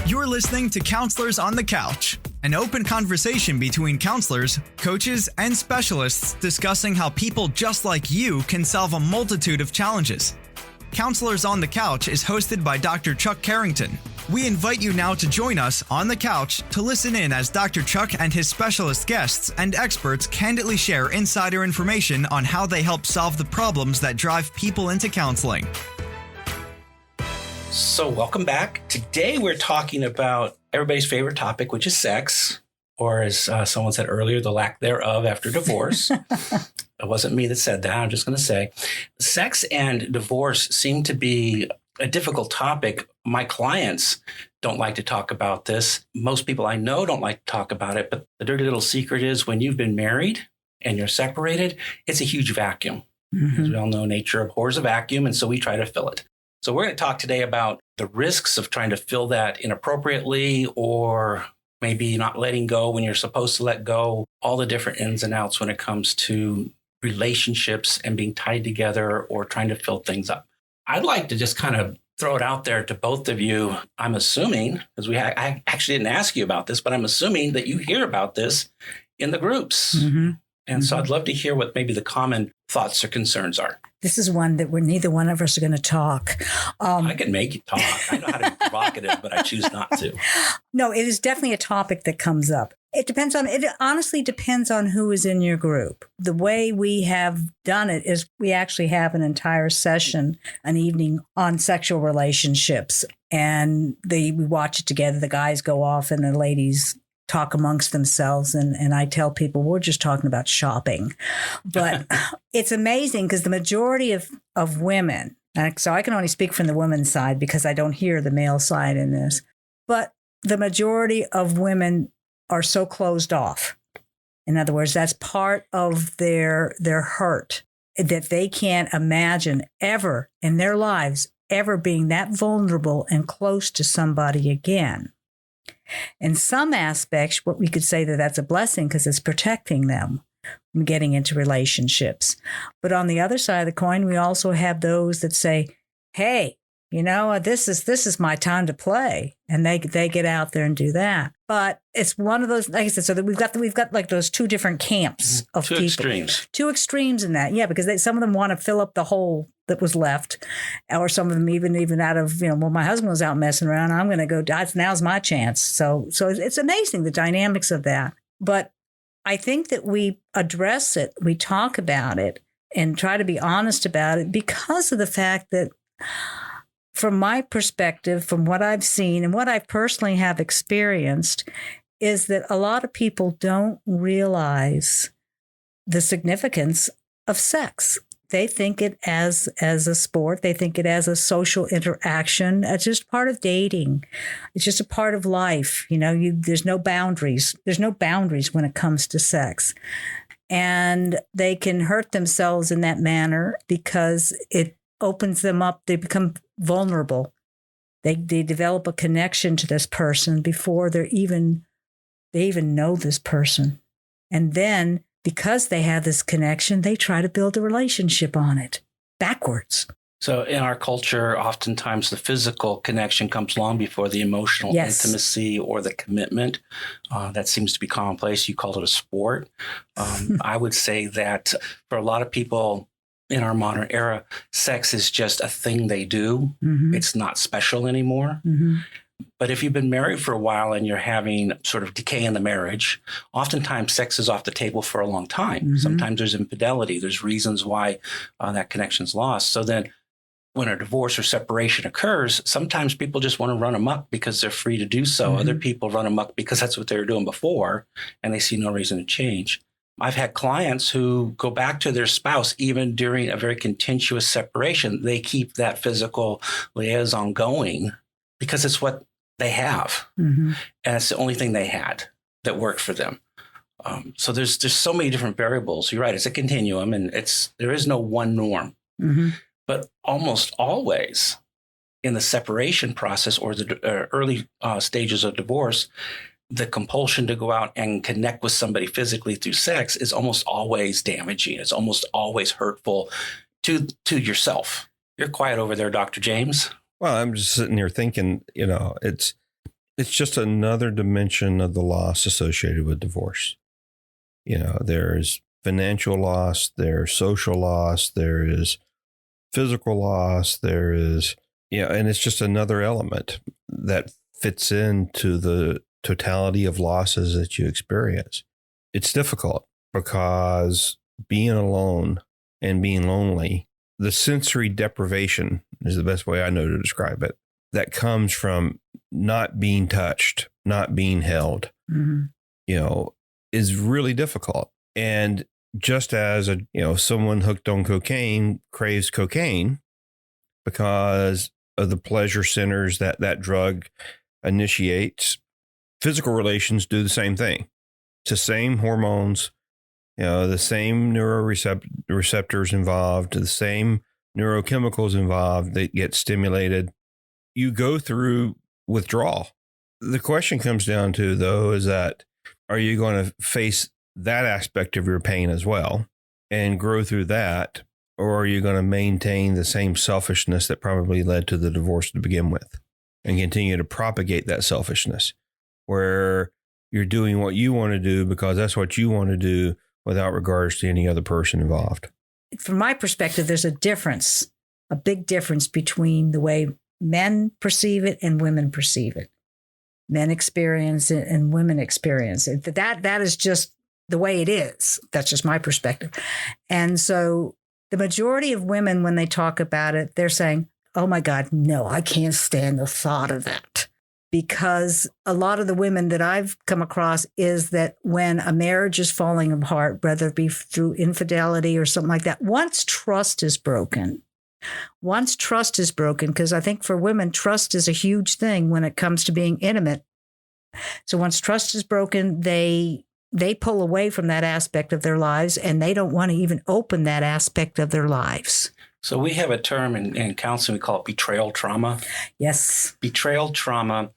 You're listening to Counselors on the Couch, an open conversation between counselors, coaches, and specialists discussing how people just like you can solve a multitude of challenges. Counselors on the Couch is hosted by Dr. Chuck Carrington. We invite you now to join us on the couch to listen in as Dr. Chuck and his specialist guests and experts candidly share insider information on how they help solve the problems that drive people into counseling. So welcome back. Today we're talking about everybody's favorite topic, which is sex, or as someone said earlier, the lack thereof after divorce. It wasn't me that said that. I'm just going to say sex and divorce seem to be a difficult topic. My clients don't like to talk about this. Most people I know don't like to talk about it. But the dirty little secret is when you've been married and you're separated, it's a huge vacuum. Mm-hmm. As we all know, nature abhors a vacuum, and so we try to fill it. So we're going to talk today about the risks of trying to fill that inappropriately, or maybe not letting go when you're supposed to let go, all the different ins and outs when it comes to relationships and being tied together or trying to fill things up. I'd like to just kind of throw it out there to both of you. I'm assuming, because I actually didn't ask you about this, but I'm assuming that you hear about this in the groups. Mm-hmm. And so I'd love to hear what maybe the common thoughts or concerns are. This is one that neither one of us are going to talk. I can make you talk. I know how to be provocative, but I choose not to. No, it is definitely a topic that comes up. It honestly depends on who is in your group. The way we have done it is we actually have an entire session, an evening on sexual relationships. And we watch it together. The guys go off and the ladies talk amongst themselves. And I tell people, we're just talking about shopping. But it's amazing because the majority of women, so I can only speak from the women's side because I don't hear the male side in this, but the majority of women are so closed off. In other words, that's part of their hurt, that they can't imagine ever in their lives ever being that vulnerable and close to somebody again. In some aspects, what we could say that's a blessing because it's protecting them from getting into relationships. But on the other side of the coin, we also have those that say, hey, this is my time to play. And they get out there and do that. But it's one of those, like I said, so that we've got like those two different camps of people. Extremes. Two extremes in that. Yeah, because some of them want to fill up the hole that was left, or some of them even out of, well, my husband was out messing around. I'm going to go, now's my chance. So it's amazing, the dynamics of that. But I think that we address it, we talk about it and try to be honest about it because of the fact that from my perspective, from what I've seen and what I personally have experienced, is that a lot of people don't realize the significance of sex. They think it as a sport. They think it as a social interaction. It's just part of dating. It's just a part of life. There's no boundaries. There's no boundaries when it comes to sex. And they can hurt themselves in that manner because it opens them up. They become vulnerable. They develop a connection to this person before they even know this person. And then because they have this connection, they try to build a relationship on it backwards. So in our culture, oftentimes the physical connection comes long before the emotional intimacy or the commitment. That seems to be commonplace. You call it a sport. I would say that for a lot of people in our modern era, sex is just a thing they do. Mm-hmm. It's not special anymore. Mm-hmm. But if you've been married for a while and you're having sort of decay in the marriage, oftentimes sex is off the table for a long time. Mm-hmm. Sometimes there's infidelity. There's reasons why that connection's lost. So then when a divorce or separation occurs, sometimes people just want to run amok because they're free to do so. Mm-hmm. Other people run amok because that's what they were doing before and they see no reason to change. I've had clients who go back to their spouse even during a very contentious separation. They keep that physical liaison going because it's what they have. Mm-hmm. And it's the only thing they had that worked for them. So there's so many different variables. You're right. It's a continuum and there is no one norm. Mm-hmm. But almost always in the separation process or the early stages of divorce, the compulsion to go out and connect with somebody physically through sex is almost always damaging. It's almost always hurtful to yourself. You're quiet over there, Dr. James. Well, I'm just sitting here thinking, It's just another dimension of the loss associated with divorce. There's financial loss, there's social loss, there is physical loss, there is, and it's just another element that fits into the totality of losses that you experience. It's difficult because being alone and being lonely, the sensory deprivation is the best way I know to describe it, that comes from not being touched, not being held, is really difficult. And just as someone hooked on cocaine craves cocaine because of the pleasure centers that drug initiates, physical relations do the same thing. It's the same hormones, the same neuroreceptors involved, the same neurochemicals involved that get stimulated. You go through withdrawal. The question comes down to, though, is that are you going to face that aspect of your pain as well and grow through that? Or are you going to maintain the same selfishness that probably led to the divorce to begin with and continue to propagate that selfishness where you're doing what you want to do because that's what you want to do without regards to any other person involved? From my perspective, there's a big difference between the way men perceive it and women perceive it. Men experience it and women experience it. That is just the way it is. That's just my perspective. And so the majority of women, when they talk about it, they're saying, oh my God, no, I can't stand the thought of that. Because a lot of the women that I've come across is that when a marriage is falling apart, whether it be through infidelity or something like that, once trust is broken, because I think for women, trust is a huge thing when it comes to being intimate. So once trust is broken, they pull away from that aspect of their lives and they don't want to even open that aspect of their lives. So we have a term in counseling, we call it betrayal trauma. Yes. Betrayal trauma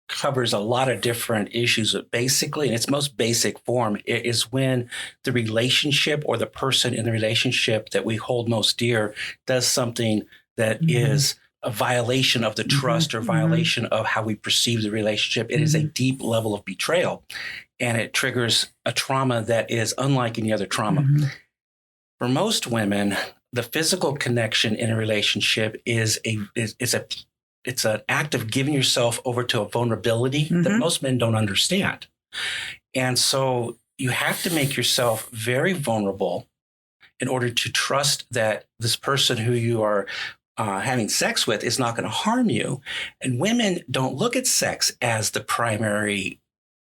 covers a lot of different issues. Basically, in its most basic form, it is when the relationship or the person in the relationship that we hold most dear does something that is a violation of the trust or violation of how we perceive the relationship. It is a deep level of betrayal, and it triggers a trauma that is unlike any other trauma. For most women, the physical connection in a relationship is it's an act of giving yourself over to a vulnerability that most men don't understand. And so you have to make yourself very vulnerable in order to trust that this person who you are having sex with is not going to harm you. And women don't look at sex as the primary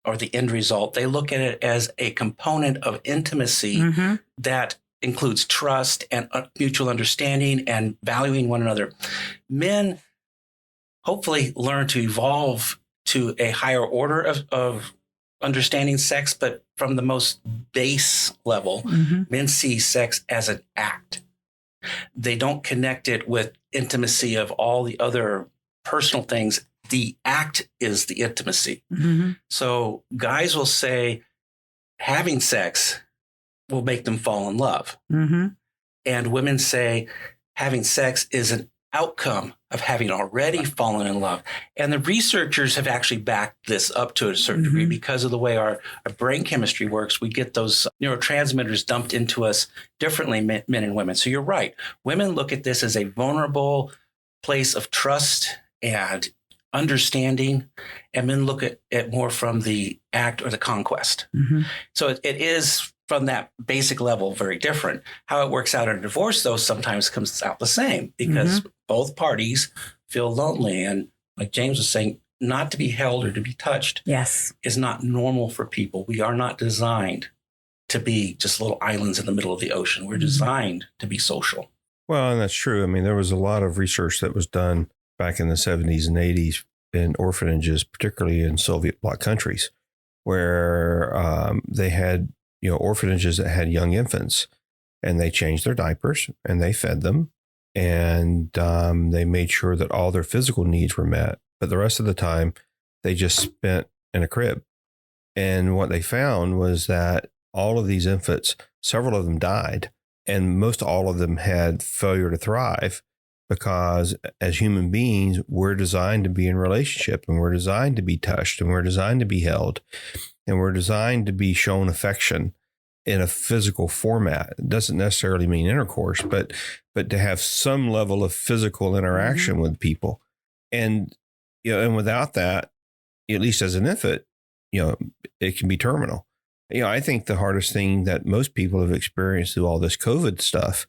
or the end result. They look at it as a component of intimacy that includes trust and mutual understanding and valuing one another. Men hopefully learn to evolve to a higher order of understanding sex, but from the most base level, men see sex as an act. They don't connect it with intimacy of all the other personal things. The act is the intimacy. So guys will say having sex will make them fall in love. And women say having sex is an outcome of having already fallen in love. And the researchers have actually backed this up to a certain degree because of the way our brain chemistry works. We get those neurotransmitters dumped into us differently, men and women. So you're right. Women look at this as a vulnerable place of trust and understanding, and men look at it more from the act or the conquest. So it is from that basic level very different. How it works out in a divorce, though, sometimes comes out the same because both parties feel lonely. And like James was saying, not to be held or to be touched is not normal for people. We are not designed to be just little islands in the middle of the ocean. We're designed to be social. Well, and that's true. I mean, there was a lot of research that was done back in the 70s and 80s in orphanages, particularly in Soviet bloc countries, where they had orphanages that had young infants, and they changed their diapers and they fed them, and they made sure that all their physical needs were met. But the rest of the time, they just spent in a crib. And what they found was that all of these infants, several of them died, and most all of them had failure to thrive because as human beings, we're designed to be in relationship, and we're designed to be touched, and we're designed to be held, and we're designed to be shown affection in a physical format. It doesn't necessarily mean intercourse, but to have some level of physical interaction with people. And, and without that, at least as an infant, it can be terminal. I think the hardest thing that most people have experienced through all this COVID stuff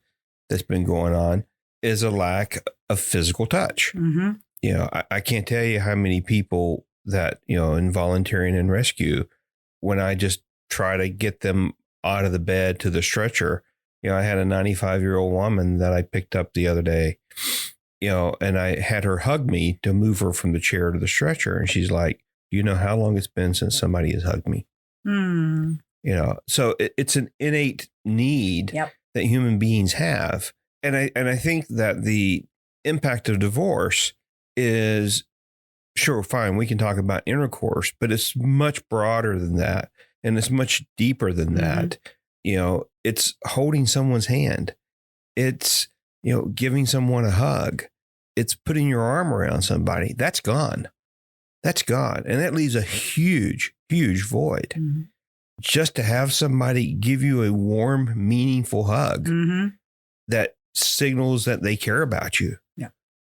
that's been going on is a lack of physical touch. I can't tell you how many people that, in volunteering and rescue, when I just try to get them out of the bed to the stretcher, I had a 95-year-old woman that I picked up the other day, and I had her hug me to move her from the chair to the stretcher. And she's like, do you know how long it's been since somebody has hugged me? So it's an innate need that human beings have. And I think that the impact of divorce is, sure, fine, we can talk about intercourse, but it's much broader than that. And it's much deeper than that. It's holding someone's hand. It's, giving someone a hug. It's putting your arm around somebody. That's gone. That's gone. And that leaves a huge, huge void. Just to have somebody give you a warm, meaningful hug that signals that they care about you.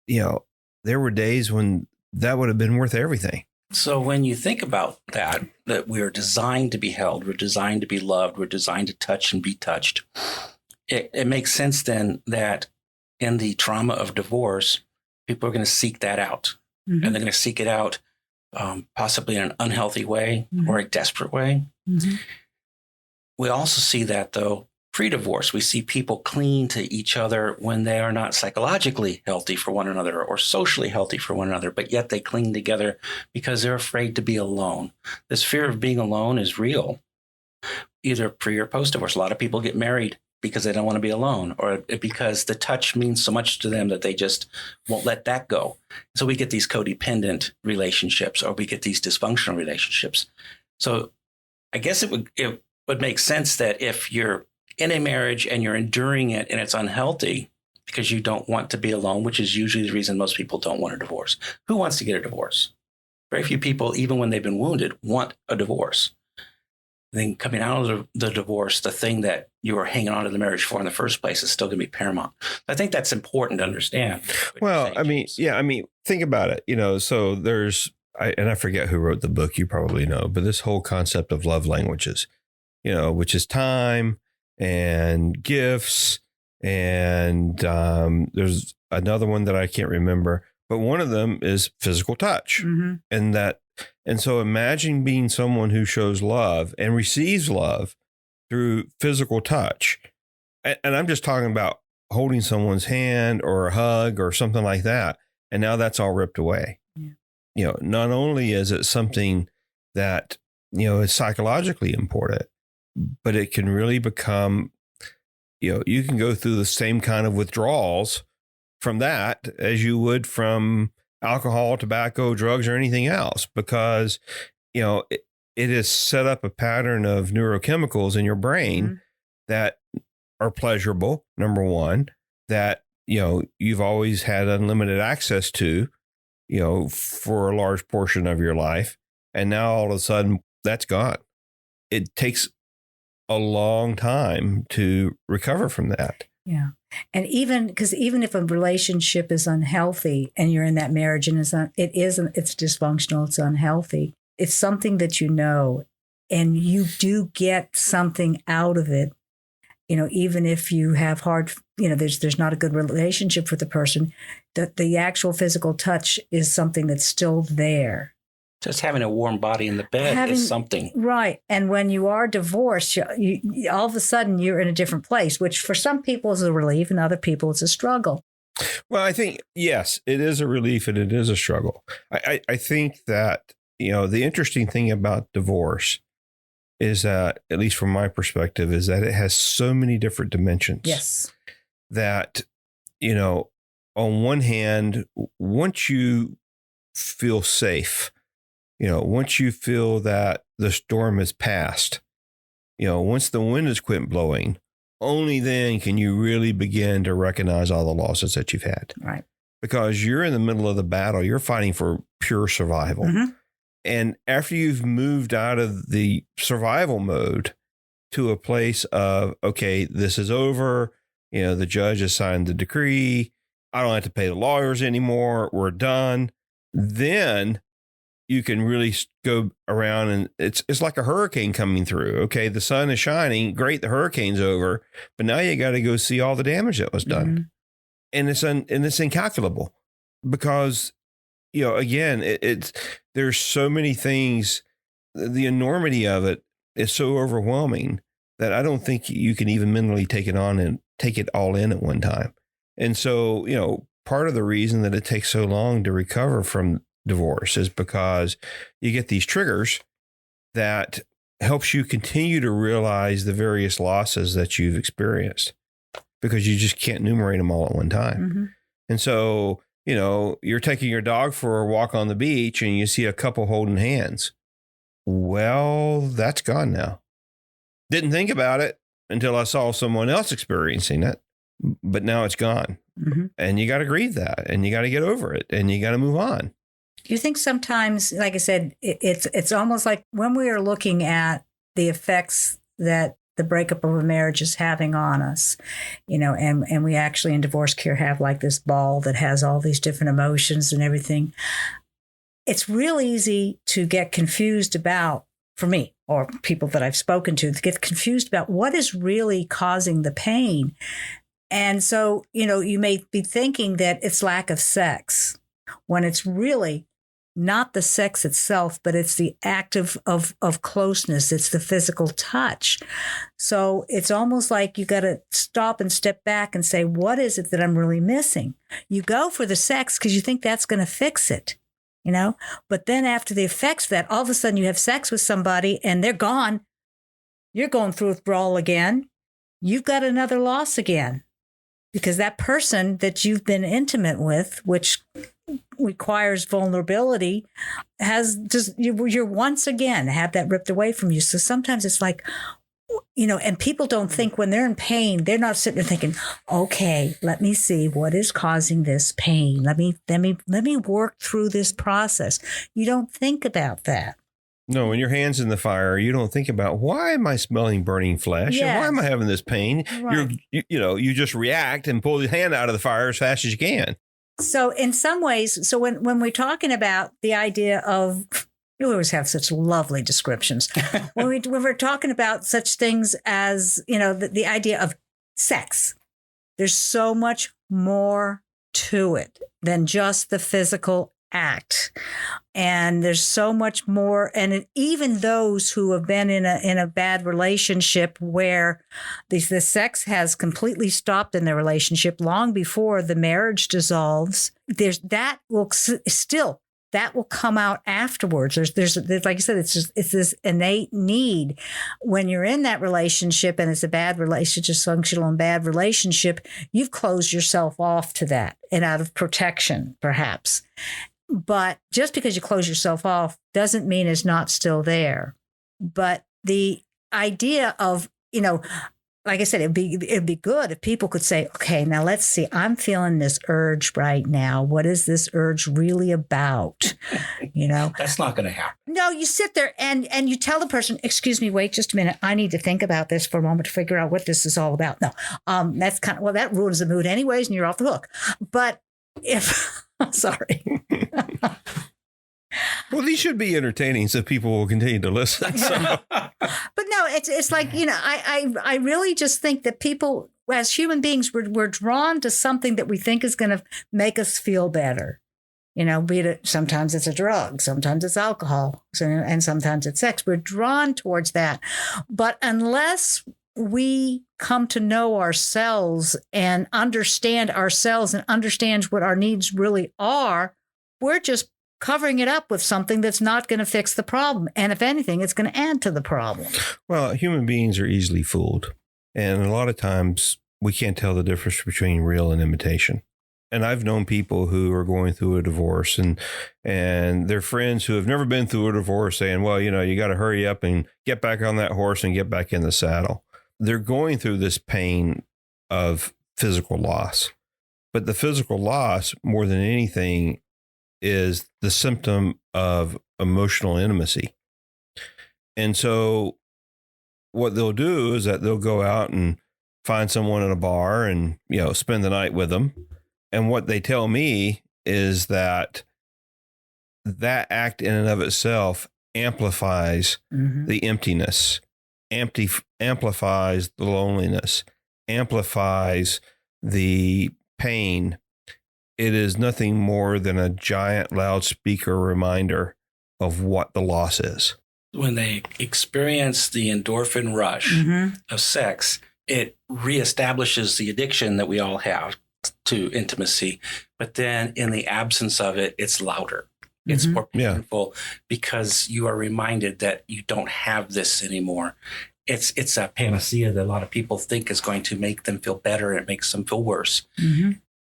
There were days when that would have been worth everything. So when you think about that we're designed to be held, we're designed to be loved, we're designed to touch and be touched, it makes sense then that in the trauma of divorce, people are going to seek that out. And they're going to seek it out possibly in an unhealthy way or a desperate way. We also see that, though, pre-divorce. We see people cling to each other when they are not psychologically healthy for one another or socially healthy for one another, but yet they cling together because they're afraid to be alone. This fear of being alone is real, either pre or post-divorce. A lot of people get married because they don't want to be alone, or because the touch means so much to them that they just won't let that go. So we get these codependent relationships, or we get these dysfunctional relationships. So I guess it would make sense that if you're in a marriage and you're enduring it and it's unhealthy because you don't want to be alone, which is usually the reason most people don't want a divorce. Who wants to get a divorce? Very few people, even when they've been wounded, want a divorce. Then coming out of the divorce, the thing that you were hanging on to the marriage for in the first place is still going to be paramount. I think that's important to understand. Well, think about it. So I forget who wrote the book, you probably know, but this whole concept of love languages, which is time and gifts. And there's another one that I can't remember, but one of them is physical touch. And so imagine being someone who shows love and receives love through physical touch. And I'm just talking about holding someone's hand or a hug or something like that. And now that's all ripped away. Not only is it something that, is psychologically important, but it can really become, you can go through the same kind of withdrawals from that as you would from alcohol, tobacco, drugs, or anything else, because, it has set up a pattern of neurochemicals in your brain that are pleasurable, number one, that, you've always had unlimited access to, for a large portion of your life. And now all of a sudden that's gone. It takes a long time to recover from that. Yeah. And even if a relationship is unhealthy and you're in that marriage and it's dysfunctional, it's unhealthy, it's something that and you do get something out of it, even if you have hard, there's not a good relationship with the person, that the actual physical touch is something that's still there. Just having a warm body in the bed is something. Right. And when you are divorced, you all of a sudden you're in a different place, which for some people is a relief and other people it's a struggle. Well, I think, yes, it is a relief and it is a struggle. I think that, the interesting thing about divorce is that, at least from my perspective, is that it has so many different dimensions. Yes. That, on one hand, once you feel safe, once you feel that the storm has passed, once the wind has quit blowing, only then can you really begin to recognize all the losses that you've had. Right. Because you're in the middle of the battle. You're fighting for pure survival. Mm-hmm. And after you've moved out of the survival mode to a place of, okay, this is over. You know, the judge has signed the decree. I don't have to pay the lawyers anymore. We're done. Then you can really go around, and it's like a hurricane coming through. Okay, the sun is shining. Great, the hurricane's over. But now you got to go see all the damage that was done. Mm-hmm. And it's incalculable because, you know, again, there's so many things. The enormity of it is so overwhelming that I don't think you can even mentally take it on and take it all in at one time. And so, you know, part of the reason that it takes so long to recover from divorce is because you get these triggers that helps you continue to realize the various losses that you've experienced, because you just can't enumerate them all at one time. Mm-hmm. And so, you know, you're taking your dog for a walk on the beach and you see a couple holding hands. Well, that's gone now. Didn't think about it until I saw someone else experiencing it, but now it's gone. Mm-hmm. And you got to grieve that, and you got to get over it, and you got to move on. Do you think sometimes, like I said, it's almost like when we are looking at the effects that the breakup of a marriage is having on us, you know, and we actually in DivorceCare have like this ball that has all these different emotions and everything. It's real easy to get confused about, for me, or people that I've spoken to get confused about what is really causing the pain. And so, you know, you may be thinking that it's lack of sex when it's really not the sex itself, but it's the act of closeness. It's the physical touch. So it's almost like you got to stop and step back and say, what is it that I'm really missing? You go for the sex because you think that's going to fix it, you know, but then after the effects of that, all of a sudden you have sex with somebody and they're gone. You're going through withdrawal again. You've got another loss again, because that person that you've been intimate with, which requires vulnerability, has just, you're once again have that ripped away from you. So sometimes it's like, you know, and people don't think when they're in pain, they're not sitting there thinking, okay, let me see what is causing this pain. Let me work through this process. You don't think about that. No, when your hand's in the fire, you don't think about, why am I smelling burning flesh? Yes. And why am I having this pain? Right. You just react and pull the hand out of the fire as fast as you can. So in some ways, so when we're talking about the idea of, you always have such lovely descriptions. when we're talking about such things as, you know, the idea of sex, there's so much more to it than just the physical act. And there's so much more. And even those who have been in a bad relationship where the sex has completely stopped in their relationship long before the marriage dissolves, that will come out afterwards. There's like you said, it's this innate need when you're in that relationship and it's a bad relationship, dysfunctional and bad relationship, you've closed yourself off to that and out of protection, perhaps. But just because you close yourself off doesn't mean it's not still there. But the idea of, you know, like I said, it'd be good if people could say, okay, now let's see, I'm feeling this urge right now. What is this urge really about? You know, that's not going to happen. No, you sit there and you tell the person, excuse me, wait just a minute. I need to think about this for a moment to figure out what this is all about. No, that's kind of, well, that ruins the mood anyways, and you're off the hook. But if, I'm sorry. Well, these should be entertaining so people will continue to listen. So. But no, it's like, you know, I really just think that people, as human beings, we're drawn to something that we think is going to make us feel better. You know, be it sometimes it's a drug, sometimes it's alcohol, and sometimes it's sex. We're drawn towards that. But unless we come to know ourselves and understand ourselves and understand what our needs really are, we're just covering it up with something that's not going to fix the problem. And if anything, it's going to add to the problem. Well, human beings are easily fooled. And a lot of times we can't tell the difference between real and imitation. And I've known people who are going through a divorce and their friends who have never been through a divorce saying, well, you know, you got to hurry up and get back on that horse and get back in the saddle. they're going through this pain of physical loss. But the physical loss, more than anything, is the symptom of emotional intimacy. And so what they'll do is that they'll go out and find someone in a bar and, spend the night with them. And what they tell me is that act in and of itself amplifies the emptiness, amplifies the loneliness, amplifies the pain. It is nothing more than a giant loudspeaker reminder of what the loss is. When they experience the endorphin rush of sex, it reestablishes the addiction that we all have to intimacy. But then in the absence of it, it's louder. It's more painful because you are reminded that you don't have this anymore. It's a panacea that a lot of people think is going to make them feel better. And it makes them feel worse.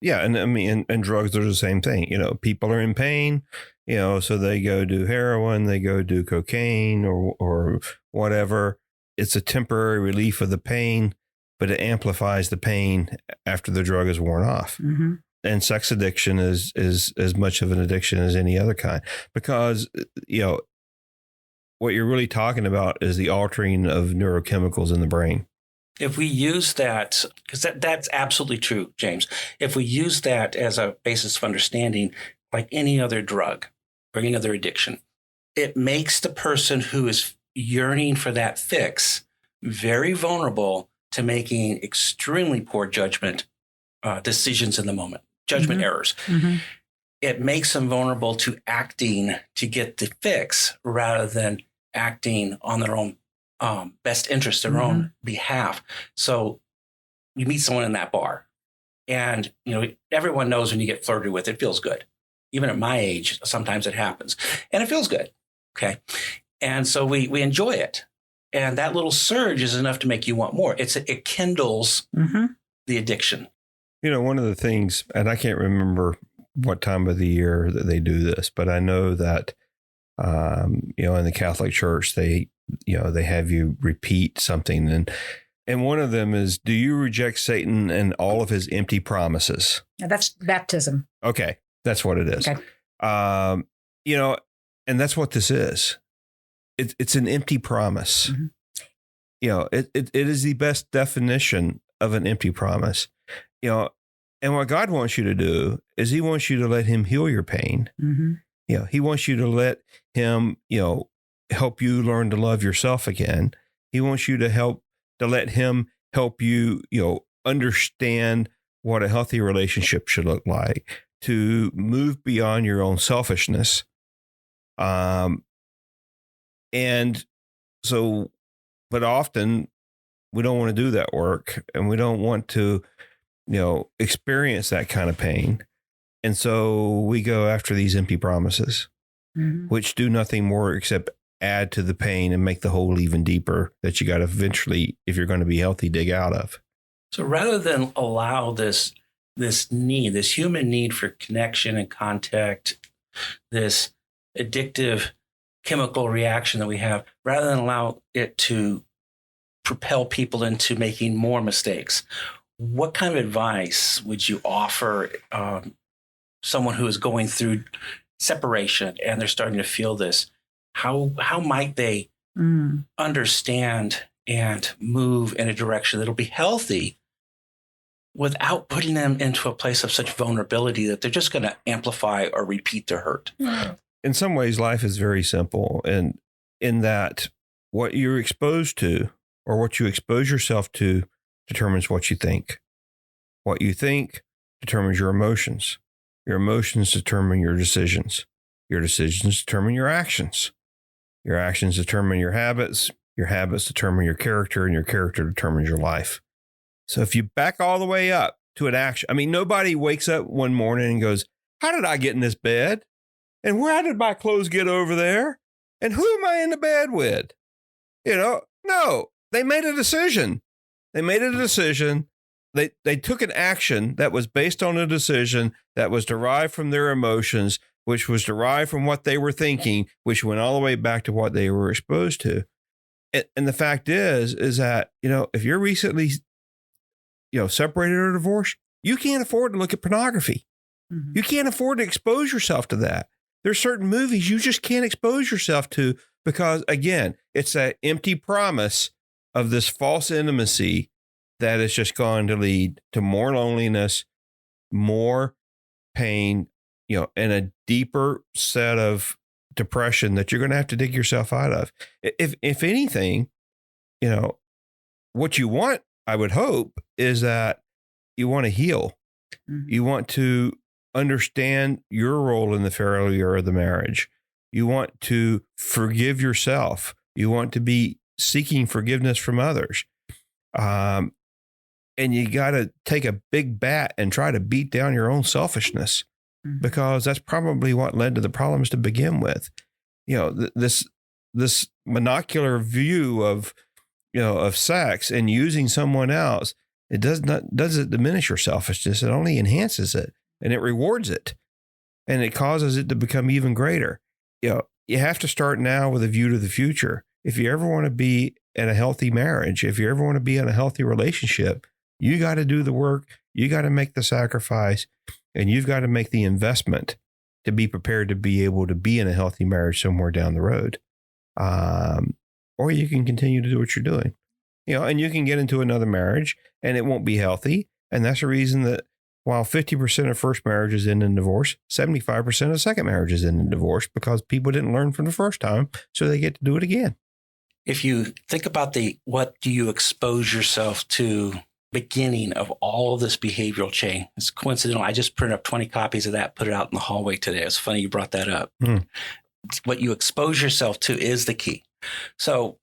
Yeah. And I mean, and drugs are the same thing. People are in pain, so they go do heroin, they go do cocaine or whatever. It's a temporary relief of the pain, but it amplifies the pain after the drug is worn off. And sex addiction is as much of an addiction as any other kind, because, what you're really talking about is the altering of neurochemicals in the brain. If we use that, because that's absolutely true, James. If we use that as a basis of understanding, like any other drug or any other addiction, it makes the person who is yearning for that fix very vulnerable to making extremely poor judgment decisions in the moment, judgment errors. It makes them vulnerable to acting to get the fix rather than acting on their own best interest, their own behalf. So you meet someone in that bar and, everyone knows when you get flirted with, it feels good. Even at my age, sometimes it happens and it feels good. Okay. And so we enjoy it. And that little surge is enough to make you want more. It kindles the addiction. One of the things, and I can't remember what time of the year that they do this, but I know that, in the Catholic Church, they have you repeat something. And one of them is, do you reject Satan and all of his empty promises? Now that's baptism. Okay. That's what it is. Okay. And that's what this is. It's an empty promise. It is the best definition of an empty promise. And what God wants you to do is he wants you to let him heal your pain. He wants you to let him, help you learn to love yourself again. He wants you to let him help you, understand what a healthy relationship should look like, to move beyond your own selfishness. And so, but often we don't want to do that work and we don't want to, experience that kind of pain. And so we go after these empty promises, which do nothing more except add to the pain and make the hole even deeper that you got to eventually, if you're going to be healthy, dig out of. So rather than allow this human need for connection and contact, this addictive chemical reaction that we have, rather than allow it to propel people into making more mistakes, what kind of advice would you offer someone who is going through separation and they're starting to feel this? How might they understand and move in a direction that'll be healthy without putting them into a place of such vulnerability that they're just going to amplify or repeat their hurt? In some ways, life is very simple, and in that what you're exposed to or what you expose yourself to determines what you think. What you think determines your emotions. Your emotions determine your decisions. Your decisions determine your actions. Your actions determine your habits. Your habits determine your character, and your character determines your life. So if you back all the way up to an action, nobody wakes up one morning and goes, how did I get in this bed? And where did my clothes get over there? And who am I in the bed with? No, they made a decision. They took an action that was based on a decision that was derived from their emotions, which was derived from what they were thinking, which went all the way back to what they were exposed to. And the fact is that, if you're recently, separated or divorced, you can't afford to look at pornography. Mm-hmm. You can't afford to expose yourself to that. There's certain movies you just can't expose yourself to because, again, it's that empty promise of this false intimacy that is just going to lead to more loneliness, more pain, and a deeper set of depression that you're going to have to dig yourself out of. If anything, what you want, I would hope, is that you want to heal. Mm-hmm. You want to understand your role in the failure of the marriage. You want to forgive yourself. You want to be seeking forgiveness from others. And you got to take a big bat and try to beat down your own selfishness, mm-hmm. because that's probably what led to the problems to begin with. This monocular view of sex and using someone else, it doesn't diminish your selfishness. It only enhances it, and it rewards it, and it causes it to become even greater. You have to start now with a view to the future. If you ever want to be in a healthy marriage, if you ever want to be in a healthy relationship, you got to do the work. You got to make the sacrifice, and you've got to make the investment to be prepared to be able to be in a healthy marriage somewhere down the road. Or you can continue to do what you're doing, and you can get into another marriage and it won't be healthy. And that's the reason that while 50% of first marriages end in divorce, 75% of second marriages end in divorce, because people didn't learn from the first time, so they get to do it again. If you think about what do you expose yourself to beginning of all of this behavioral change, it's coincidental. I just printed up 20 copies of that, put it out in the hallway today. It's funny you brought that up. What you expose yourself to is the key. So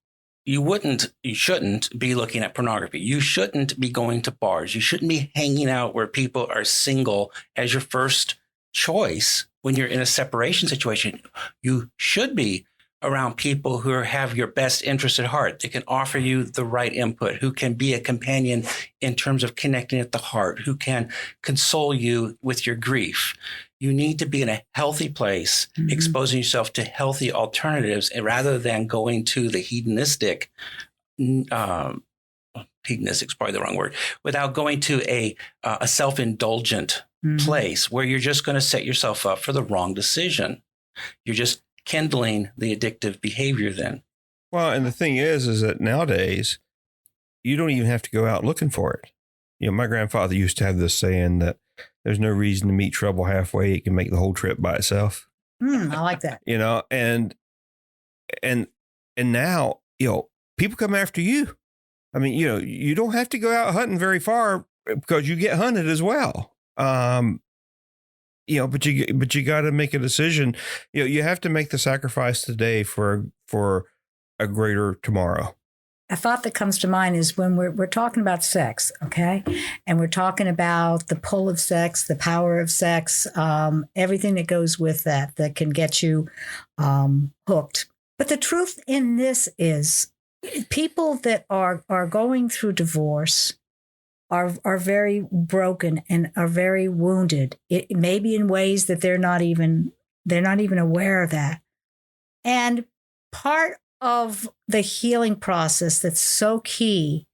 you shouldn't be looking at pornography. You shouldn't be going to bars. You shouldn't be hanging out where people are single as your first choice when you're in a separation situation. You should be around people who have your best interest at heart. They can offer you the right input, who can be a companion in terms of connecting at the heart, who can console you with your grief. You need to be in a healthy place, mm-hmm. exposing yourself to healthy alternatives rather than going to the hedonistic is probably the wrong word, without going to a self-indulgent mm-hmm. place where you're just going to set yourself up for the wrong decision. You're just kindling the addictive behavior then. Well, and the thing is that nowadays you don't even have to go out looking for it. My grandfather used to have this saying that there's no reason to meet trouble halfway. It can make the whole trip by itself. I like that. And now, people come after you. I mean, you don't have to go out hunting very far because you get hunted as well. But you got to make a decision. You have to make the sacrifice today for a greater tomorrow. A thought that comes to mind is when we're talking about sex, okay? And we're talking about the pull of sex, the power of sex, everything that goes with that can get you hooked. But the truth in this is people that are going through divorce are very broken and are very wounded. It may be in ways that they're not even aware of that. And part of the healing process that's so key,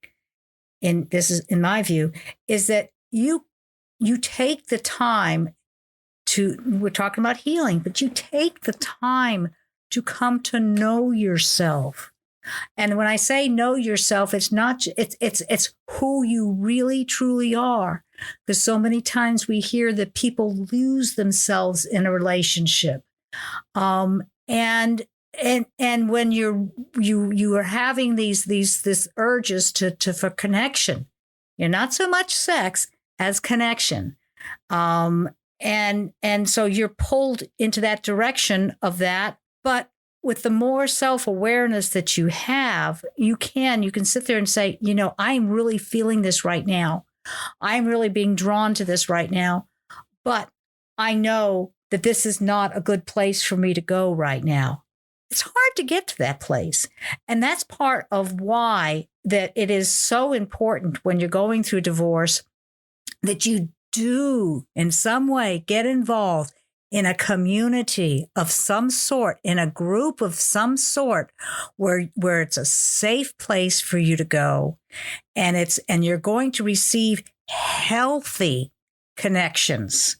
and this is in my view, is that you take the time we're talking about healing, but you take the time to come to know yourself. And when I say know yourself, it's not, it's who you really truly are. Because so many times we hear that people lose themselves in a relationship. And when you are having these urges for connection, you're not so much sex as connection. And so you're pulled into that direction of that. But with the more self-awareness that you have, you can sit there and say, I'm really feeling this right now. I'm really being drawn to this right now. But I know that this is not a good place for me to go right now. It's hard to get to that place. And that's part of why that it is so important when you're going through divorce that you do in some way get involved in a community of some sort, in a group of some sort, where it's a safe place for you to go, and you're going to receive healthy connections,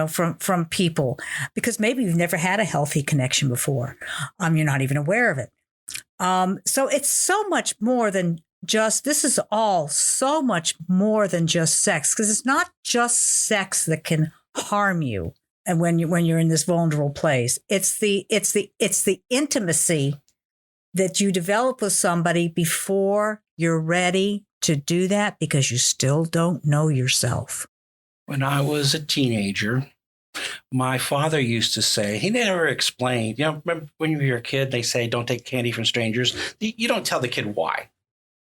from people, because maybe you've never had a healthy connection before. You're not even aware of it. So it's so much more than this is all so much more than just sex, because it's not just sex that can harm you. And when you're in this vulnerable place, it's the intimacy that you develop with somebody before you're ready to do that, because you still don't know yourself. When I was a teenager, my father used to say, he never explained, remember when you were a kid, they say, don't take candy from strangers. You don't tell the kid why.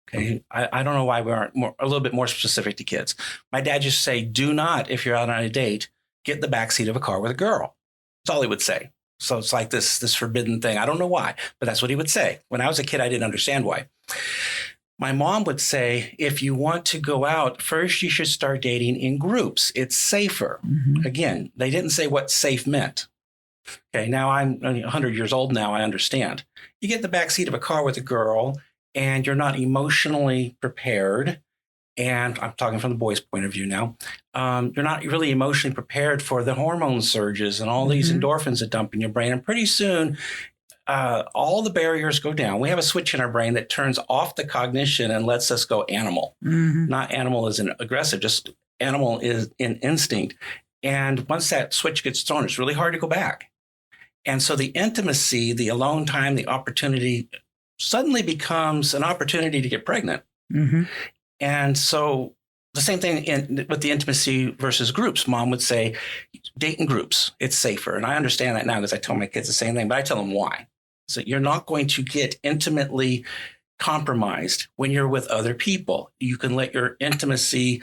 Okay. I don't know why we aren't a little bit more specific to kids. My dad used to say, do not, if you're out on a date, get in the backseat of a car with a girl. That's all he would say. So it's like this forbidden thing. I don't know why, but that's what he would say. When I was a kid, I didn't understand why. My mom would say, if you want to go out, first you should start dating in groups. It's safer. Mm-hmm. Again, they didn't say what safe meant. Okay, now I'm 100 years old now, I understand. You get in the backseat of a car with a girl and you're not emotionally prepared. And I'm talking from the boy's point of view now. You're not really emotionally prepared for the hormone surges and all mm-hmm. these endorphins that dump in your brain. And pretty soon, all the barriers go down. We have a switch in our brain that turns off the cognition and lets us go animal. Mm-hmm. Not animal as in aggressive, just animal is in instinct. And once that switch gets thrown, it's really hard to go back. And so the intimacy, the alone time, the opportunity suddenly becomes an opportunity to get pregnant. Mm-hmm. And so the same thing with the intimacy versus groups. Mom would say, date in groups. It's safer. And I understand that now because I tell my kids the same thing, but I tell them why. So you're not going to get intimately compromised when you're with other people. You can let your intimacy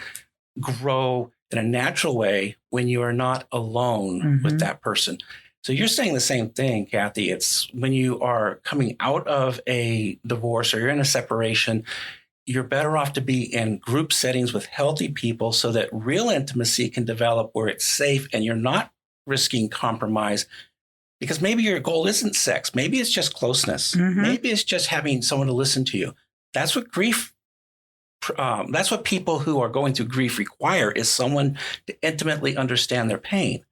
grow in a natural way when you are not alone mm-hmm. with that person. So you're saying the same thing, Kathy. It's when you are coming out of a divorce or you're in a separation, you're better off to be in group settings with healthy people so that real intimacy can develop where it's safe and you're not risking compromise, because maybe your goal isn't sex. Maybe it's just closeness. Mm-hmm. Maybe it's just having someone to listen to you. That's what grief, that's what people who are going through grief require, is someone to intimately understand their pain.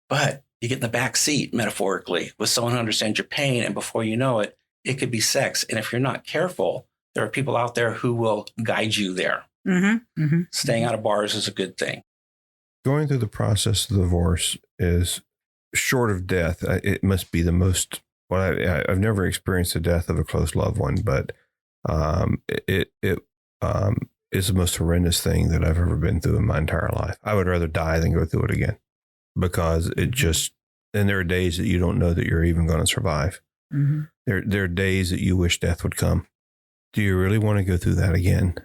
But you get in the back seat, metaphorically, with someone who understands your pain. And before you know it, it could be sex. And if you're not careful, there are people out there who will guide you there. Mm-hmm. Mm-hmm. Staying out of bars is a good thing. Going through the process of divorce is, short of death, it must be the most, I've never experienced the death of a close loved one, but it is the most horrendous thing that I've ever been through in my entire life. I would rather die than go through it again, because it just, and there are days that you don't know that you're even going to survive. Mm-hmm. There are days that you wish death would come. Do you really want to go through that again?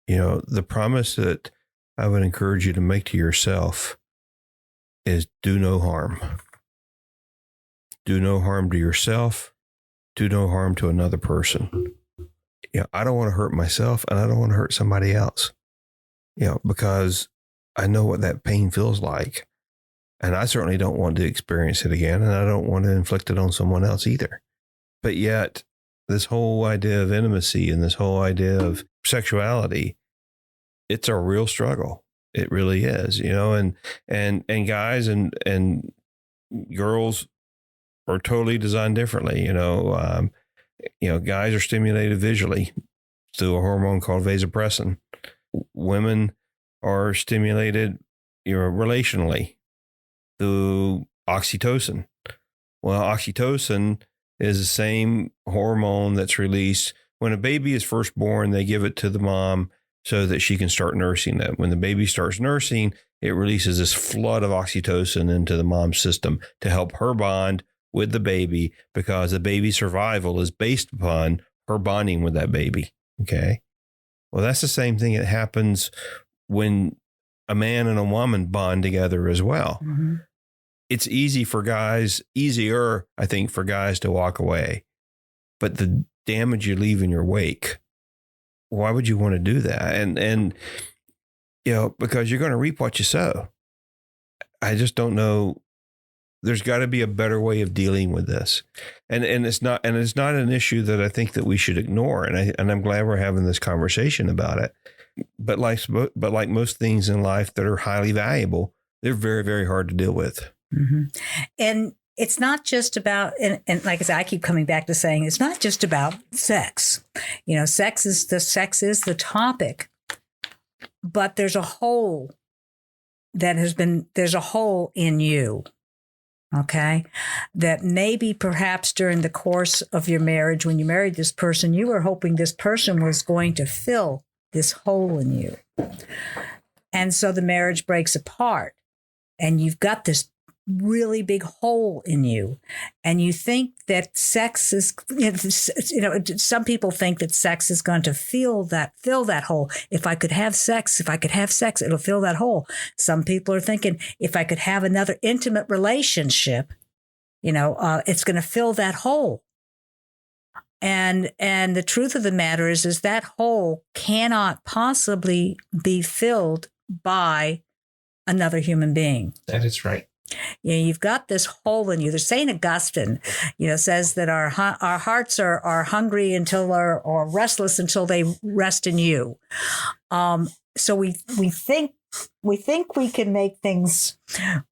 The promise that I would encourage you to make to yourself is do no harm. Do no harm to yourself. Do no harm to another person. I don't want to hurt myself, and I don't want to hurt somebody else, because I know what that pain feels like. And I certainly don't want to experience it again, and I don't want to inflict it on someone else either. But yet, this whole idea of intimacy and this whole idea of sexuality, it's a real struggle. It really is, and guys and girls are totally designed differently. Guys are stimulated visually through a hormone called vasopressin. Women are stimulated, relationally through oxytocin. Well, oxytocin is the same hormone that's released when a baby is first born. They give it to the mom so that she can start nursing it. When the baby starts nursing, it releases this flood of oxytocin into the mom's system to help her bond with the baby, because the baby's survival is based upon her bonding with that baby. Okay. Well, that's the same thing that happens when a man and a woman bond together as well. Mm-hmm. It's easier, I think, for guys to walk away, but the damage you leave in your wake, why would you want to do that? And because you're going to reap what you sow. I just don't know there's got to be a better way of dealing with this. And it's not an issue that I think that we should ignore. And I'm glad we're having this conversation about it. But like most things in life that are highly valuable, they're very, very hard to deal with. Mm-hmm. And it's not just about, and like I said, I keep coming back to saying it's not just about sex. Sex is the topic, but there's a hole there's a hole in you. Okay. That maybe perhaps during the course of your marriage, when you married this person, you were hoping this person was going to fill this hole in you. And so the marriage breaks apart and you've got this really big hole in you. And you think that sex is, some people think that sex is going to fill that hole. If I could have sex, it'll fill that hole. Some people are thinking if I could have another intimate relationship, it's going to fill that hole. And the truth of the matter is that hole cannot possibly be filled by another human being. That is right. You've got this hole in you. There's St. Augustine, says that our hearts are hungry or restless until they rest in you. So we think we can make things.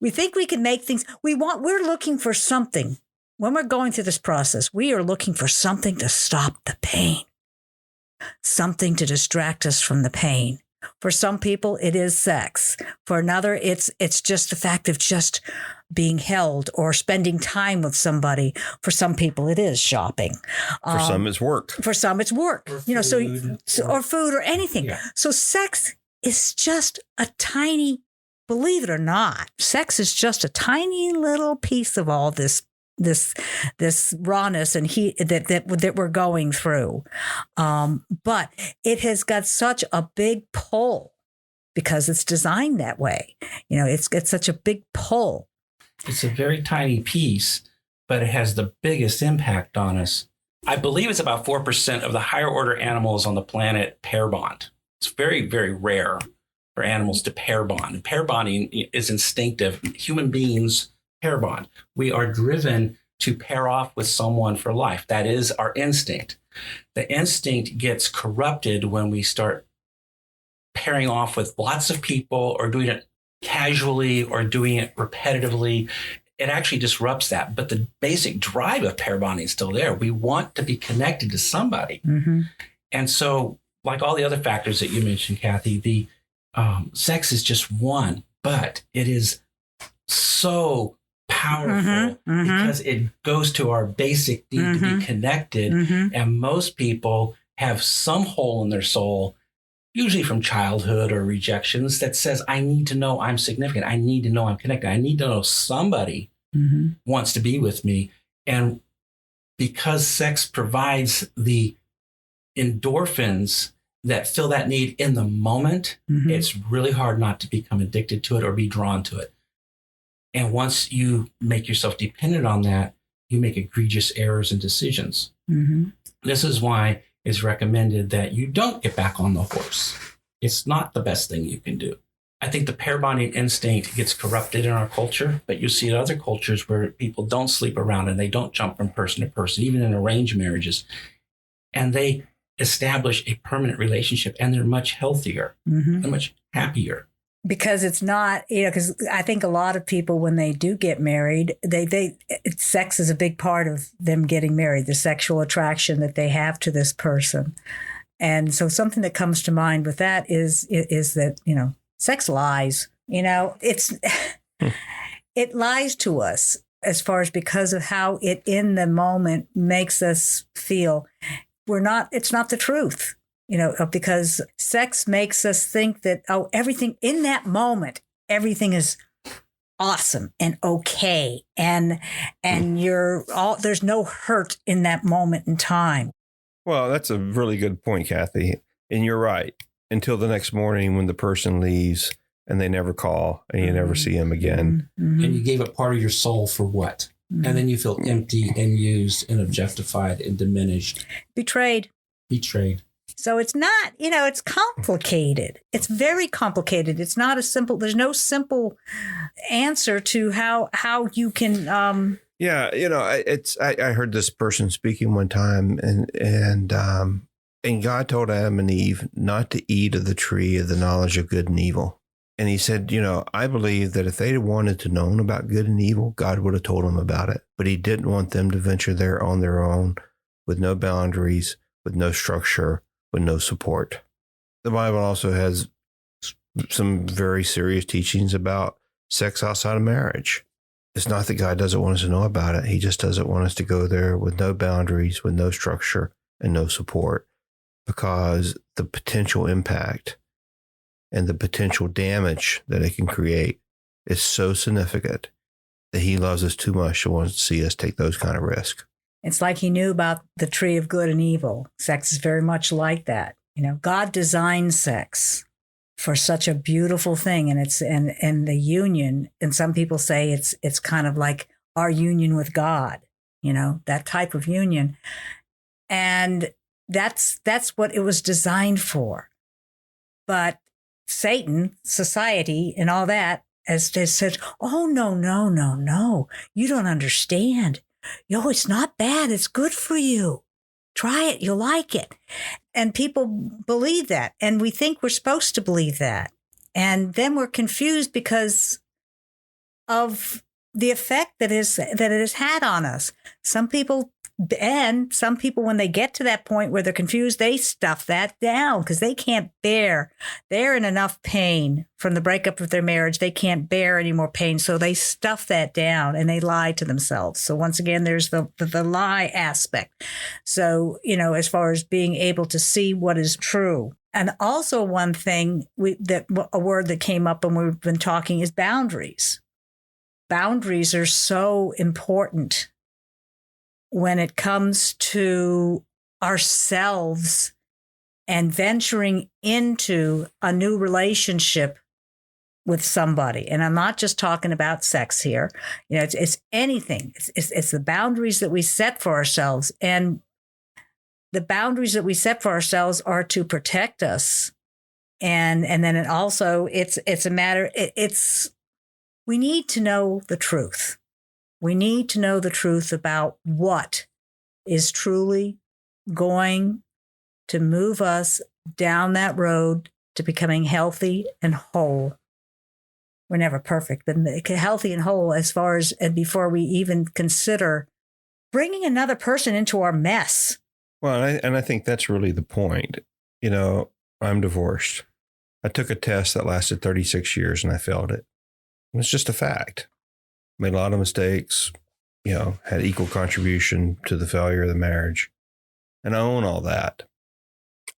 We're looking for something. When we're going through this process, we are looking for something to stop the pain, something to distract us from the pain. For some people, it is sex. For another, it's just the fact of just being held or spending time with somebody. For some people, it is shopping. For some, it's work. For some, it's work. Or food, or food or anything. Yeah. So sex is just a tiny, believe it or not, sex is just a tiny little piece of all this rawness and heat that we're going through. But it has got such a big pull because it's designed that way. It's got such a big pull. It's a very tiny piece, but it has the biggest impact on us. I believe it's about 4% of the higher order animals on the planet pair bond. It's very, very rare for animals to pair bond. And pair bonding is instinctive. Human beings pair bond. We are driven to pair off with someone for life. That is our instinct. The instinct gets corrupted when we start pairing off with lots of people or doing it casually or doing it repetitively. It actually disrupts that. But the basic drive of pair bonding is still there. We want to be connected to somebody. Mm-hmm. And so, like all the other factors that you mentioned, Kathy, the sex is just one, but it is so powerful because it goes to our basic need to be connected. And most people have some hole in their soul, usually from childhood or rejections, that says, I need to know I'm significant. I need to know I'm connected. I need to know somebody wants to be with me. And because sex provides the endorphins that fill that need in the moment, it's really hard not to become addicted to it or be drawn to it. And once you make yourself dependent on that, you make egregious errors and decisions. This is why it's recommended that you don't get back on the horse. It's not the best thing you can do. I think the pair bonding instinct gets corrupted in our culture, but you see in other cultures where people don't sleep around and they don't jump from person to person, even in arranged marriages. And they establish a permanent relationship and they're much healthier, they're much happier. Because it's not, because I think a lot of people, when they do get married, sex is a big part of them getting married, the sexual attraction that they have to this person. And so something that comes to mind with that is that, sex lies, it lies to us as far as because of how it in the moment makes us feel it's not the truth. Because sex makes us think that, everything in that moment, everything is awesome and okay. And there's no hurt in that moment in time. Well, that's a really good point, Kathy. And you're right. Until the next morning when the person leaves and they never call and you never see them again. And you gave up part of your soul for what? And then you feel empty and used and objectified and diminished. Betrayed. So it's not, it's complicated. It's very complicated. It's not there's no simple answer to how you can. I heard this person speaking one time and God told Adam and Eve not to eat of the tree of the knowledge of good and evil. And he said, I believe that if they had wanted to know about good and evil, God would have told them about it. But he didn't want them to venture there on their own with no boundaries, with no structure, with no support. The Bible also has some very serious teachings about sex outside of marriage. It's not that God doesn't want us to know about it. He just doesn't want us to go there with no boundaries, with no structure and no support, because the potential impact and the potential damage that it can create is so significant that he loves us too much to want to see us take those kind of risks. It's like he knew about the tree of good and evil. Sex is very much like that. God designed sex for such a beautiful thing, and it's and the union. And some people say it's kind of like our union with God, that type of union, and that's what it was designed for. But Satan, society, and all that has said, "Oh no, you don't understand. It's not bad. It's good for you. Try it. You'll like it." And people believe that. And we think we're supposed to believe that. And then we're confused because of the effect that it has had on us. Some people, when they get to that point where they're confused, they stuff that down because they can't bear. They're in enough pain from the breakup of their marriage. They can't bear any more pain. So they stuff that down and they lie to themselves. So once again, there's the lie aspect. So, as far as being able to see what is true. And also one thing a word that came up when we've been talking is boundaries. Boundaries are so important when it comes to ourselves and venturing into a new relationship with somebody. And I'm not just talking about sex here. It's anything. It's the boundaries that we set for ourselves. And the boundaries that we set for ourselves are to protect us. And then it's a matter, we need to know the truth. We need to know the truth about what is truly going to move us down that road to becoming healthy and whole. We're never perfect, but healthy and whole as far as before we even consider bringing another person into our mess. Well, I think that's really the point. I'm divorced. I took a test that lasted 36 years and I failed it. It's just a fact. Made a lot of mistakes, had equal contribution to the failure of the marriage. And I own all that.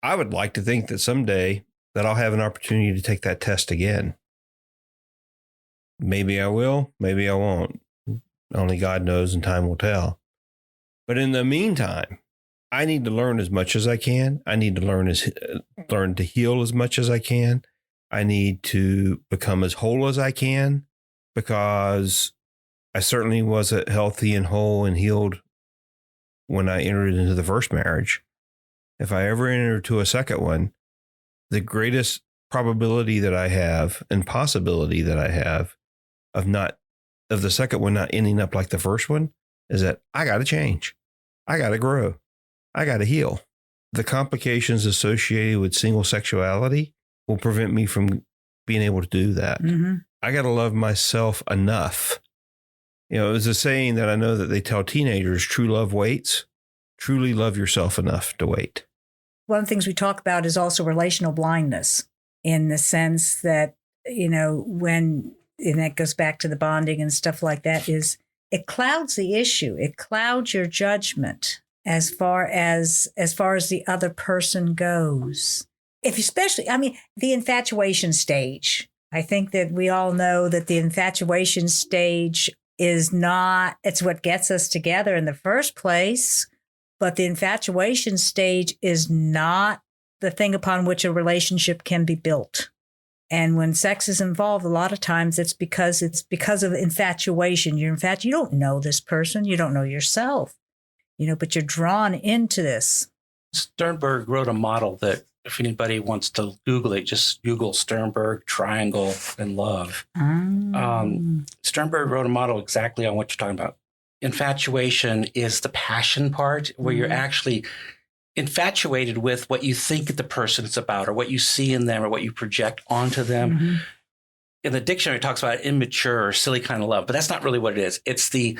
I would like to think that someday that I'll have an opportunity to take that test again. Maybe I will, maybe I won't. Only God knows and time will tell. But in the meantime, I need to learn as much as I can. I need to learn to heal as much as I can. I need to become as whole as I can, because I certainly wasn't healthy and whole and healed when I entered into the first marriage. If I ever enter into a second one, the greatest probability that I have and possibility that I have of the second one not ending up like the first one is that I got to change. I got to grow. I got to heal. The complications associated with single sexuality will prevent me from being able to do that. Mm-hmm. I got to love myself enough. There's a saying that I know that they tell teenagers, true love waits. Truly love yourself enough to wait. One of the things we talk about is also relational blindness, in the sense that, and that goes back to the bonding and stuff like that, is it clouds the issue. It clouds your judgment as far as the other person goes. The infatuation stage. I think that we all know that the infatuation stage it's what gets us together in the first place, but the infatuation stage is not the thing upon which a relationship can be built. And when sex is involved, a lot of times it's because of infatuation. You don't know this person, you don't know yourself, but you're drawn into this. Sternberg wrote a model that if anybody wants to Google it, just Google Sternberg triangle and love. Sternberg wrote a model exactly on what you're talking about. Infatuation is the passion part where you're actually infatuated with what you think the person is about or what you see in them or what you project onto them. In the dictionary, it talks about immature or silly kind of love, but that's not really what it is. It's the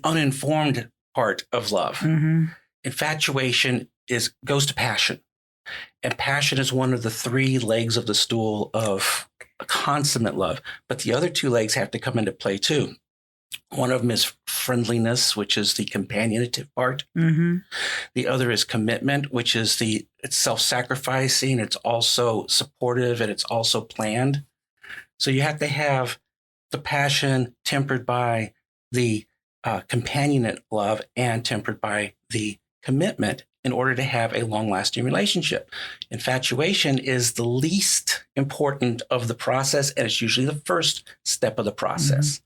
uninformed part of love. Infatuation goes to passion. And passion is one of the three legs of the stool of a consummate love. But the other two legs have to come into play too. One of them is friendliness, which is the companionative part. The other is commitment, which is it's self-sacrificing. It's also supportive and it's also planned. So you have to have the passion tempered by the companionate love and tempered by the commitment in order to have a long-lasting relationship. Infatuation is the least important of the process, and it's usually the first step of the process.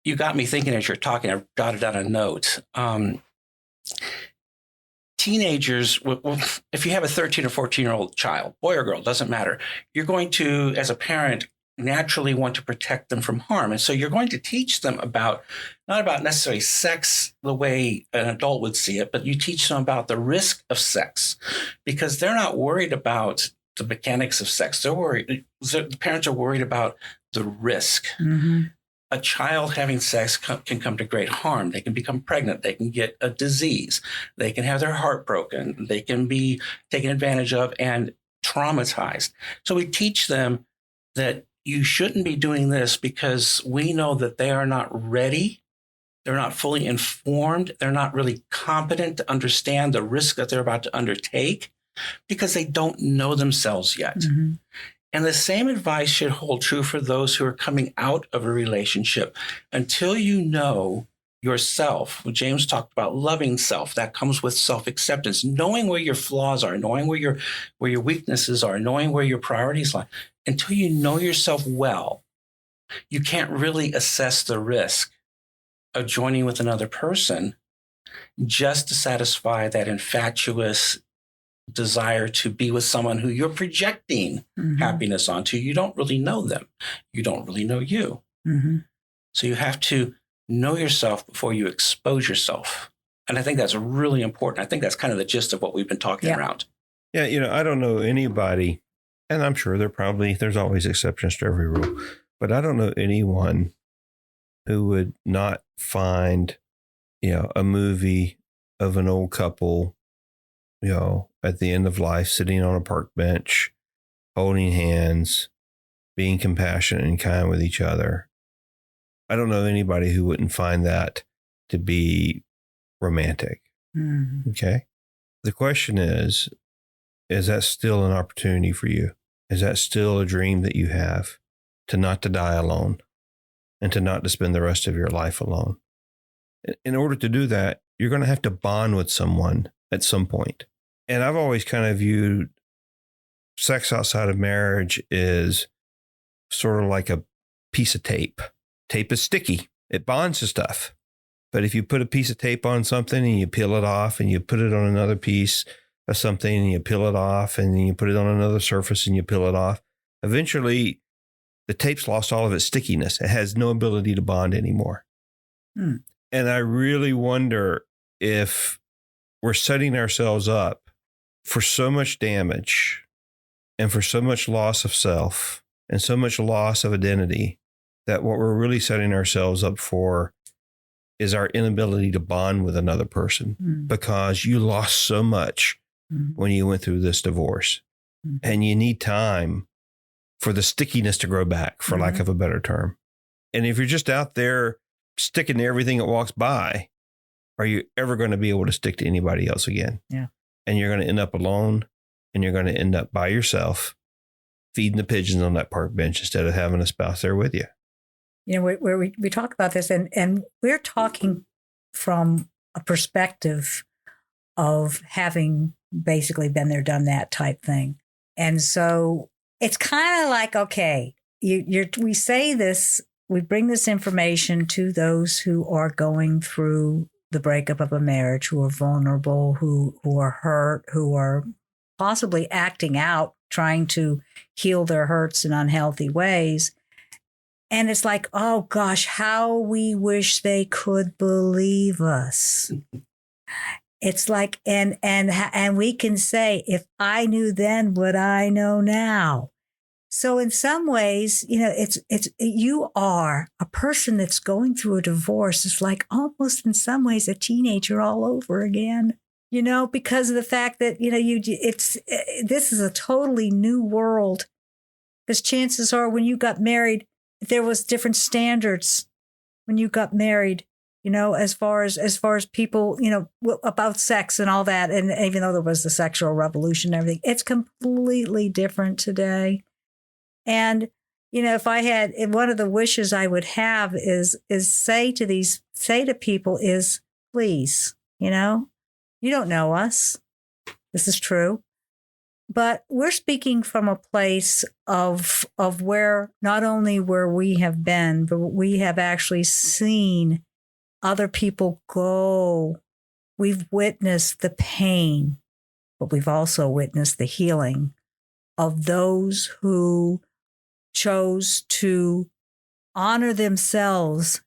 You got me thinking as you're talking. I jotted down a note. Teenagers, if you have a 13 or 14-year-old child, boy or girl, doesn't matter, you're going to, as a parent, naturally want to protect them from harm. And so you're going to teach them not about necessarily sex the way an adult would see it, but you teach them about the risk of sex because they're not worried about the mechanics of sex. The parents are worried about the risk. A child having sex can come to great harm. They can become pregnant. They can get a disease. They can have their heart broken. They can be taken advantage of and traumatized. So we teach them that you shouldn't be doing this because we know that they are not ready. They're not fully informed. They're not really competent to understand the risk that they're about to undertake because they don't know themselves yet. And the same advice should hold true for those who are coming out of a relationship. Until you know yourself, James talked about loving self. That comes with self-acceptance, knowing where your flaws are, knowing where your weaknesses are, knowing where your priorities lie. Until you know yourself well, you can't really assess the risk of joining with another person just to satisfy that infatuous desire to be with someone who you're projecting happiness onto. You don't really know them. You don't really know you. So you have to know yourself before you expose yourself. And I think that's really important. I think that's kind of the gist of what we've been talking around. Yeah, I don't know anybody, and I'm sure there's always exceptions to every rule, but I don't know anyone who would not find, a movie of an old couple, at the end of life, sitting on a park bench, holding hands, being compassionate and kind with each other. I don't know anybody who wouldn't find that to be romantic. Okay. The question is that still an opportunity for you? Is that still a dream that you have to not to die alone and to not to spend the rest of your life alone? In order to do that, you're going to have to bond with someone at some point. And I've always kind of viewed sex outside of marriage is sort of like a piece of tape. Tape is sticky. It bonds to stuff. But if you put a piece of tape on something and you peel it off and you put it on another piece of something and you peel it off and then you put it on another surface and you peel it off, eventually the tape's lost all of its stickiness. It has no ability to bond anymore. And I really wonder if we're setting ourselves up for so much damage and for so much loss of self and so much loss of identity that what we're really setting ourselves up for is our inability to bond with another person because you lost so much when you went through this divorce and you need time for the stickiness to grow back, for lack of a better term. And if you're just out there sticking to everything that walks by, are you ever going to be able to stick to anybody else again? Yeah. And you're going to end up alone and you're going to end up by yourself feeding the pigeons on that park bench instead of having a spouse there with you. Where we talk about this and we're talking from a perspective of having basically been there, done that type thing. And so it's kind of like, okay, we say this, we bring this information to those who are going through the breakup of a marriage, who are vulnerable, who are hurt, who are possibly acting out, trying to heal their hurts in unhealthy ways. And it's like, oh gosh, how we wish they could believe us. It's like, and we can say, if I knew then what I know now. So in some ways, you are a person that's going through a divorce. It's like almost in some ways a teenager all over again, because of the fact that, this is a totally new world. Because chances are when you got married, there was different standards when you got married. As far as people, about sex and all that. And even though there was the sexual revolution and everything, it's completely different today. And, if I had, one of the wishes I would have is say to people is, please, you don't know us. This is true. But we're speaking from a place of where not only where we have been, but we have actually seen other people go. We've witnessed the pain, but we've also witnessed the healing of those who chose to honor themselves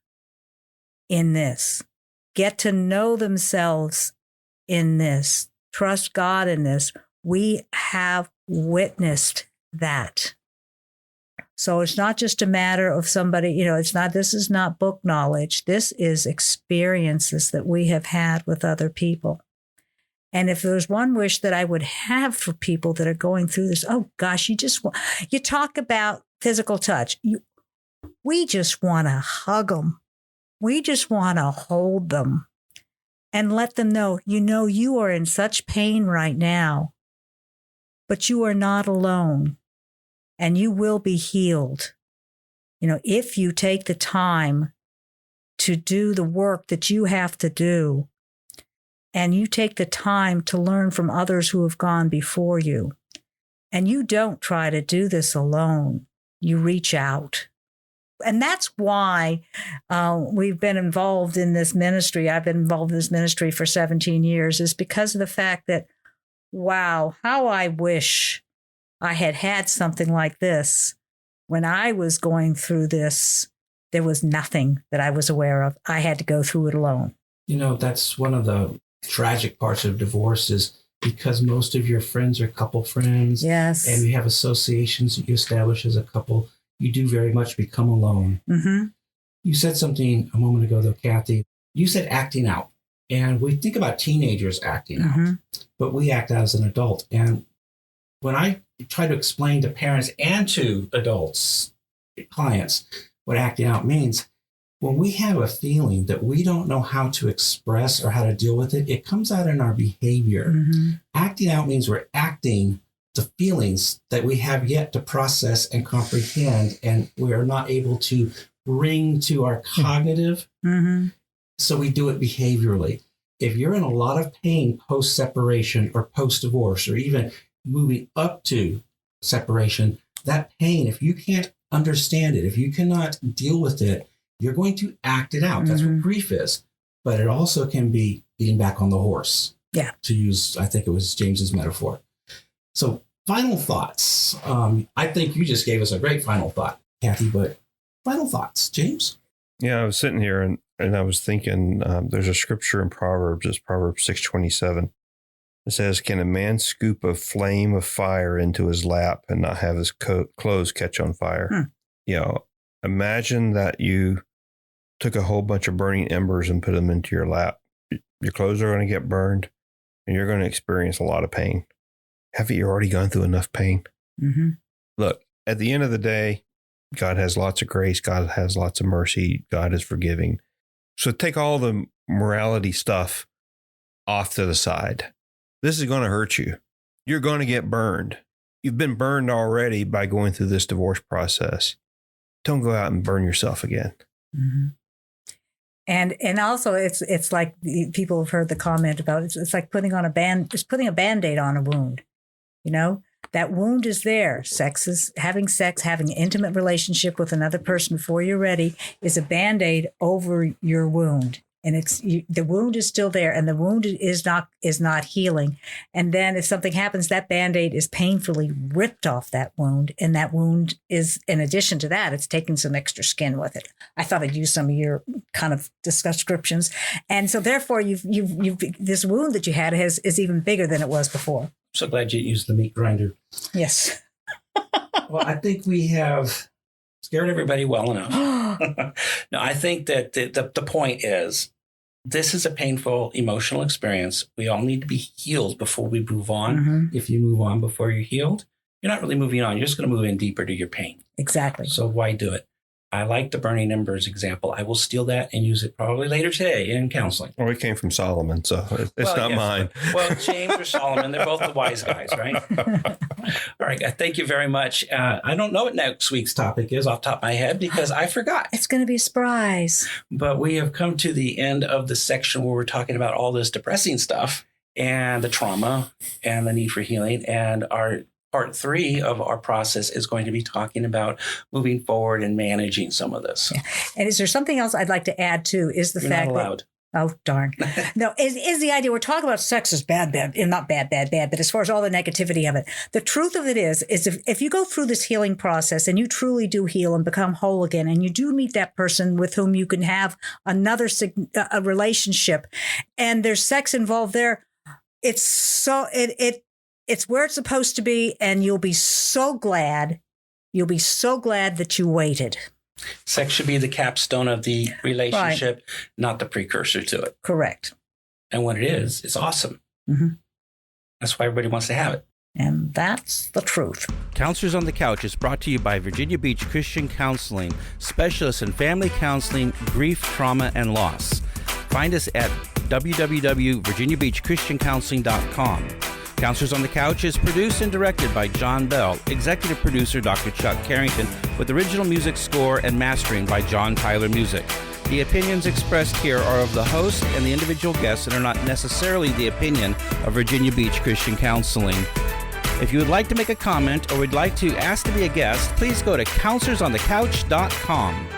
in this, get to know themselves in this, trust God in this. We have witnessed that. So it's not just a matter of somebody, this is not book knowledge. This is experiences that we have had with other people. And if there's one wish that I would have for people that are going through this, oh gosh, you talk about physical touch. We just want to hug them. We just want to hold them and let them know, you are in such pain right now, but you are not alone. And you will be healed, if you take the time to do the work that you have to do, and you take the time to learn from others who have gone before you. And you don't try to do this alone. You reach out. And that's why we've been involved in this ministry. I've been involved in this ministry for 17 years, is because of the fact that, wow, how I wish I had something like this. When I was going through this, there was nothing that I was aware of. I had to go through it alone. That's one of the tragic parts of divorce, is because most of your friends are couple friends. Yes. And you have associations that you establish as a couple. You do very much become alone. Mm-hmm. You said something a moment ago, though, Kathy. You said acting out. And we think about teenagers acting mm-hmm. out, but we act out as an adult. And when I try to explain to parents and to adults, clients, what acting out means, when we have a feeling that we don't know how to express or how to deal with it, it comes out in our behavior. Mm-hmm. Acting out means we're acting the feelings that we have yet to process and comprehend, and we are not able to bring to our cognitive. Mm-hmm. So we do it behaviorally. If you're in a lot of pain post-separation or post-divorce, or even moving up to separation, that pain, if you can't understand it, if you cannot deal with it, you're going to act it out. That's what grief is. But it also can be getting back on the horse. Yeah. To use, I think it was James's metaphor. So final thoughts. I think you just gave us a great final thought, Kathy, but final thoughts, James? Yeah, I was sitting here and I was thinking, there's a scripture in Proverbs, it's Proverbs 6:27. It says, can a man scoop a flame of fire into his lap and not have his clothes catch on fire? Imagine that you took a whole bunch of burning embers and put them into your lap. Your clothes are going to get burned and you're going to experience a lot of pain. Haven't you already gone through enough pain? Mm-hmm. Look, at the end of the day, God has lots of grace. God has lots of mercy. God is forgiving. So take all the morality stuff off to the side. This is going to hurt you. You're going to get burned. You've been burned already by going through this divorce process. Don't go out and burn yourself again. Mm-hmm. And also it's like people have heard the comment about it's like putting a Band-Aid on a wound. That wound is there. Having sex, having an intimate relationship with another person before you're ready is a Band-Aid over your wound. and the wound is still there, and the wound is not healing. And then if something happens, that Band-Aid is painfully ripped off that wound, and that wound is, in addition to that, it's taking some extra skin with it. I thought I'd use some of your kind of descriptions, and so therefore you've this wound that you had is even bigger than it was before. So glad you used the meat grinder. Yes. Well, I think we have scared everybody well enough. No, I think that the point is, this is a painful emotional experience. We all need to be healed before we move on. Mm-hmm. If you move on before you're healed, you're not really moving on. You're just going to move in deeper to your pain. Exactly. So why do it? I like the burning embers example. I will steal that and use it probably later today in counseling. Well, it came from Solomon, so it's not mine. Well, James or Solomon, they're both the wise guys, right? All right. Thank you very much. I don't know what next week's topic is off the top of my head because I forgot. It's going to be a surprise. But we have come to the end of the section where we're talking about all this depressing stuff and the trauma and the need for healing. And our Part 3 of our process is going to be talking about moving forward and managing some of this. Yeah. And is there something else I'd like to add too? Is the You're fact not allowed. that, oh, darn. No, is the idea we're talking about sex is bad, not bad, but as far as all the negativity of it, the truth of it is if you go through this healing process and you truly do heal and become whole again, and you do meet that person with whom you can have another a relationship, and there's sex involved there, it's where it's supposed to be, and you'll be so glad that you waited. Sex should be the capstone of the relationship, right, not the precursor to it. Correct. And when it is, it's awesome. Mm-hmm. That's why everybody wants to have it. And that's the truth. Counselors on the Couch is brought to you by Virginia Beach Christian Counseling, specialists in family counseling, grief, trauma, and loss. Find us at www.virginiabeachchristiancounseling.com. Counselors on the Couch is produced and directed by John Bell, executive producer Dr. Chuck Carrington, with original music score and mastering by John Tyler Music. The opinions expressed here are of the host and the individual guests and are not necessarily the opinion of Virginia Beach Christian Counseling. If you would like to make a comment or would like to ask to be a guest, please go to counselorsonthecouch.com.